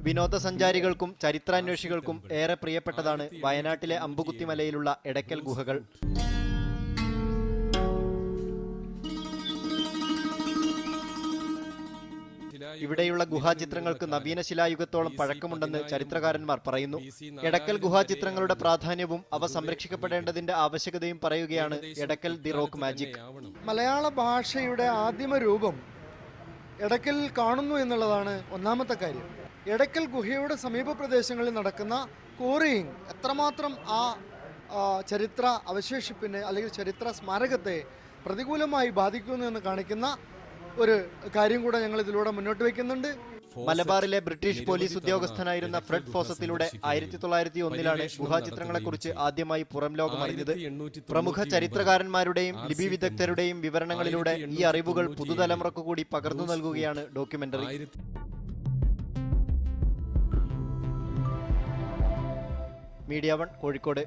വിനോദസഞ്ചാരികൾക്കും ചരിത്രാന്വേഷികൾക്കും ഏറെ പ്രിയപ്പെട്ടതാണ് വയനാട്ടിലെ അമ്പുകുത്തിമലയിലുള്ള എടക്കൽ ഗുഹകൾ. ഇവിടെയുള്ള ഗുഹാചിത്രങ്ങൾക്ക് നവീന ശിലായുഗത്തോളം പഴക്കമുണ്ടെന്ന് ചരിത്രകാരന്മാർ പറയുന്നു. എടക്കൽ ഗുഹാചിത്രങ്ങളുടെ പ്രാധാന്യവും അവ സംരക്ഷിക്കപ്പെടേണ്ടതിന്റെ ആവശ്യകതയും പറയുകയാണ് എടക്കൽ ദി റോക്ക് മാജിക്. മലയാള ഭാഷയുടെ ആദിമ രൂപം എടക്കൽ കാണുന്നു എന്നുള്ളതാണ് ഒന്നാമത്തെ കാര്യം. എടക്കൽ ഗുഹയുടെ സമീപ പ്രദേശങ്ങളിൽ നടക്കുന്ന കോറിയിങ് എത്രമാത്രം ആ ചരിത്ര അവശേഷിപ്പിനെ അല്ലെങ്കിൽ ചരിത്ര സ്മാരകത്തെ പ്രതികൂലമായി ബാധിക്കുന്നു എന്ന് കാണിക്കുന്ന ഒരു കാര്യം കൂടെ ഞങ്ങൾ ഇതിലൂടെ മുന്നോട്ട് വയ്ക്കുന്നുണ്ട്. മലബാറിലെ ബ്രിട്ടീഷ് പോലീസ് ഉദ്യോഗസ്ഥനായിരുന്ന ഫ്രെഡ് ഫോസത്തിലൂടെ 1901 ഗുഹാചിത്രങ്ങളെക്കുറിച്ച് ആദ്യമായി പുറം ലോകം അറിഞ്ഞത്. പ്രമുഖ ചരിത്രകാരന്മാരുടെയും ലിപി വിദഗ്ധരുടെയും വിവരണങ്ങളിലൂടെ ഈ അറിവുകൾ പുതുതലമുറക്കു കൂടി പകർന്നു നൽകുകയാണ് ഡോക്യുമെന്ററി. മീഡിയ 1 കോഴിക്കോട്.